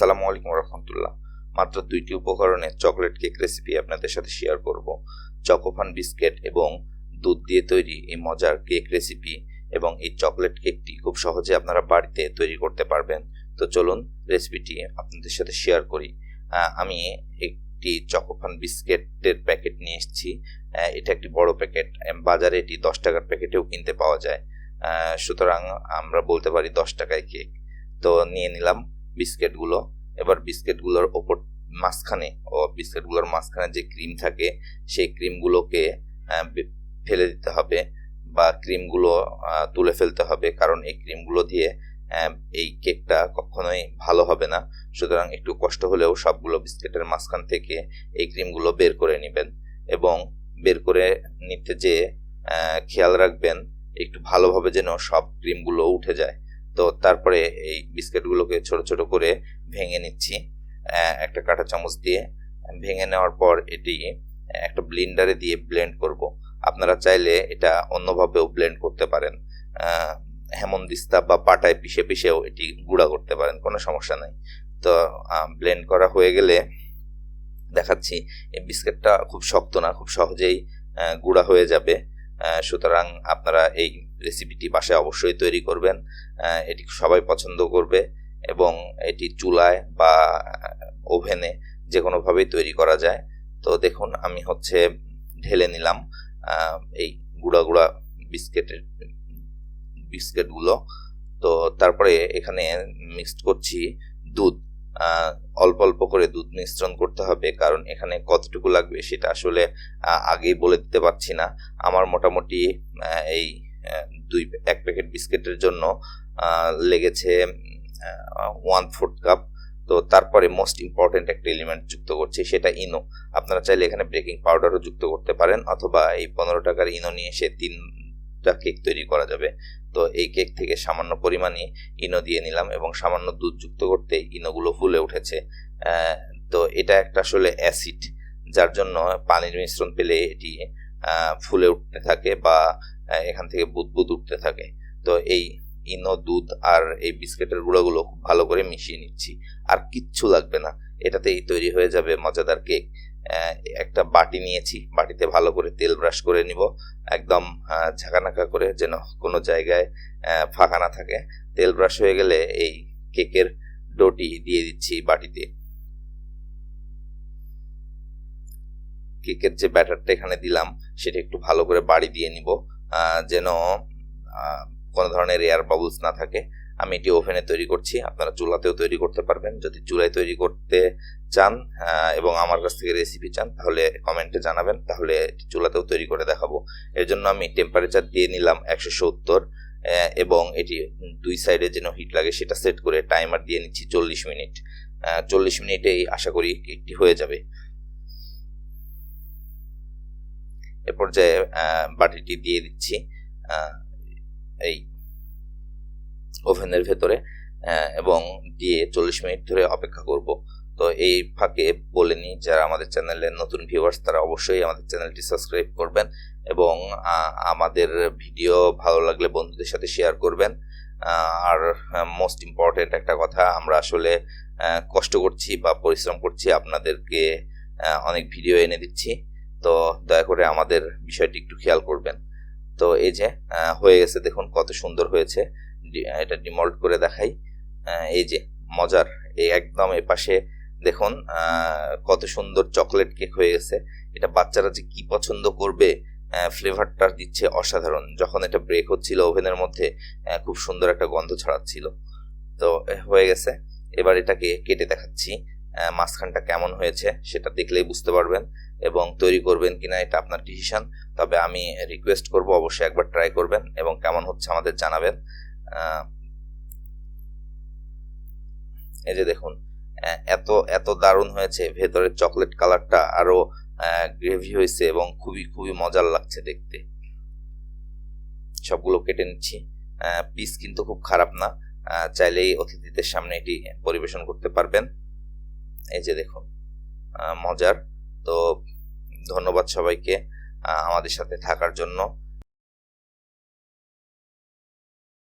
আসসালামু আলাইকুম রহমতুল্লাহ। মাত্র 2টি উপকরণে চকলেট কেক রেসিপি আপনাদের সাথে শেয়ার করব। চকোফান বিস্কিট এবং দুধ দিয়ে তৈরি এই মজার কেক রেসিপি এবং এই চকলেট কেকটি খুব সহজে আপনারা বাড়িতে তৈরি করতে পারবেন। তো চলুন রেসিপিটি আপনাদের সাথে শেয়ার করি। আমি একটি চকোফান বিস্কিটের প্যাকেট নিয়ে এসেছি। এটা একটি বড় প্যাকেট, বাজারে এটি 10 টাকার প্যাকেটেও কিনতে পাওয়া যায়। সুতরাং আমরা বলতে পারি 10 টাকায় কেক। তো নিয়ে নিলাম বিস্কিটগুলো। এবার বিস্কিটগুলোর ওপর বিস্কিটগুলোর মাঝখানে যে ক্রিম থাকে সেই ক্রিমগুলোকে ফেলে দিতে হবে বা ক্রিমগুলো তুলে ফেলতে হবে, কারণ এই ক্রিমগুলো দিয়ে এই কেকটা কখনোই ভালো হবে না। সুতরাং একটু কষ্ট হলেও সবগুলো বিস্কিটের মাঝখান থেকে এই ক্রিমগুলো বের করে নেবেন এবং বের করে নিতে যে খেয়াল রাখবেন একটু ভালোভাবে যেন সব ক্রিমগুলো উঠে যায়। তো তারপরে এই বিস্কিটগুলোকে ছোট ছোট করে ভেঙে নিচ্ছি একটা কাঁটা চামচ দিয়ে। ভেঙে নেওয়ার পর এটি একটা ব্লেন্ডারে দিয়ে ব্লেন্ড করব। আপনারা চাইলে এটা অন্যভাবেও ব্লেন্ড করতে পারেন, হেমন্দিস্তা বা পাটায় পিষে পিষেও এটি গুঁড়া করতে পারেন, কোনো সমস্যা নাই। তো ব্লেন্ড করা হয়ে গেলে দেখাচ্ছি এই বিস্কিটটা খুব শক্ত না, খুব সহজেই গুঁড়া হয়ে যাবে। সুতরাং আপনারা এই রেসিপিটি বাসায় অবশ্যই তৈরি করবেন। এটি সবাই পছন্দ করবে এবং এটি চুলায় বা ওভেনে যে কোনোভাবেই তৈরি করা যায়। তো দেখুন আমি ঢেলে নিলাম এই গুঁড়া গুঁড়া বিস্কিটগুলো। তো তারপরে এখানে মিক্সড করছি দুধ। অল্প অল্প করে দুধ মিশ্রণ করতে হবে, কারণ এখানে কতটুকু লাগবে সেটা আসলে আগেই বলে দিতে পারছি না। আমার মোটামুটি এই এক প্যাকেট বিস্কিটের জন্য লেগেছে 1/4 কাপ। তো তারপরে মোস্ট ইম্পর্টেন্ট একটা এলিমেন্ট যুক্ত করছি, সেটা ইনো। আপনারা চাইলে এখানে বেকিং পাউডারও যুক্ত করতে পারেন, অথবা এই 15 টাকার ইনো নিয়ে এসে 3টা কেক তৈরি করা যাবে। তো এই কেক থেকে সামান্য পরিমাণে ইনো দিয়ে নিলাম এবং সামান্য দুধ যুক্ত করতে ইনোগুলো ফুলে উঠেছে। তো এটা একটা আসলে অ্যাসিড, যার জন্য পানির মিশ্রণ পেলে এটি ফুলে উঠতে থাকে বা এখান থেকে বুদবুদ উঠতে থাকে। তো এই ইনো, দুধ আর এই বিস্কিটের গুঁড়োগুলো খুব ভালো করে মিশিয়ে নিচ্ছি, আর কিচ্ছু লাগবে না, এটাতেই তৈরি হয়ে যাবে মজাদার কেক। একটা বাটি নিয়েছি, বাটিতে ভালো করে তেল ব্রাশ করে নিব, একদম ঝাঁকানাকা করে, যেন কোনো জায়গায় ফাঁকা না থাকে। তেল ব্রাশ হয়ে গেলে এই কেকের ডোটি দিয়ে দিচ্ছি বাটিতে। কেকের যে ব্যাটারটা এখানে দিলাম সেটা একটু ভালো করে বাড়ি দিয়ে নিব, যেন কোনো ধরনের এয়ার বাবলস না থাকে। আমি এটি ওভেনে তৈরি করছি, আপনারা চুলাতেও তৈরি করতে পারবেন। যদি চুলায় তৈরি করতে চান এবং আমার কাছ থেকে রেসিপি চান তাহলে কমেন্টে জানাবেন, তাহলে চুলাতেও তৈরি করে দেখাবো। এর জন্য আমি টেম্পারেচার দিয়ে নিলাম 170 এবং এটি 2 সাইডে যেন হিট লাগে সেটা সেট করে টাইমার দিয়ে নিচ্ছি 40 মিনিট। 40 মিনিটেই আশা করি কেকটি হয়ে যাবে। এ পর্যায়ে বাটিটি দিয়ে দিচ্ছি এই ওভেনের ভেতরে এবং দিয়ে 40 মিনিট ধরে অপেক্ষা করব। তো এই ফাঁকে বলে নিই, যারা আমাদের চ্যানেলের নতুন ভিউয়ার্স তারা অবশ্যই আমাদের চ্যানেলটি সাবস্ক্রাইব করবেন এবং আমাদের ভিডিও ভালো লাগলে বন্ধুদের সাথে শেয়ার করবেন। আর মোস্ট ইম্পর্টেন্ট একটা কথা, আমরা আসলে কষ্ট করছি বা পরিশ্রম করছি, আপনাদেরকে অনেক ভিডিও এনে দিচ্ছি। তো দয়া করে আমাদের বিষয়টি একটু খেয়াল করবেন। তো এই যে হয়ে গেছে, দেখুন কত সুন্দর হয়েছে। এটা ডিমল্ট করে দেখাই, এই যে মজার, এই একদম এপাশে দেখুন কত সুন্দর চকলেট কেক হয়ে গেছে। এটা বাচ্চারা যে কি পছন্দ করবে, ফ্লেভারটা দিচ্ছে অসাধারণ। যখন এটা ব্রেক হচ্ছিল ওভেনের মধ্যে খুব সুন্দর একটা গন্ধ ছড়াচ্ছিল। তো হয়ে গেছে, এবার এটাকে কেটে দেখাচ্ছি। মাঝখানটা কেমন হয়েছে সেটা দেখলেই বুঝতে পারবেন, এবং তৈরি করবেন কিনা এটা আপনার ডিসিশন। তবে আমি রিকোয়েস্ট করব অবশ্যই একবার ট্রাই করবেন এবং কেমন হচ্ছে আমাদের জানাবেন। এই যে দেখুন এত এত দারুণ হয়েছে, ভেতরের চকলেট কালারটা আরো গ্রেভি হয়েছে এবং খুবই খুবই মজার লাগছে দেখতে। সবগুলো কেটে নিচ্ছি। পিস কিন্তু খুব খারাপ না, চাইলেই অতিথিদের সামনে এটি পরিবেশন করতে পারবেন। এই যে দেখুন মজার। তো ধন্যবাদ সবাইকে আমাদের সাথে থাকার জন্য।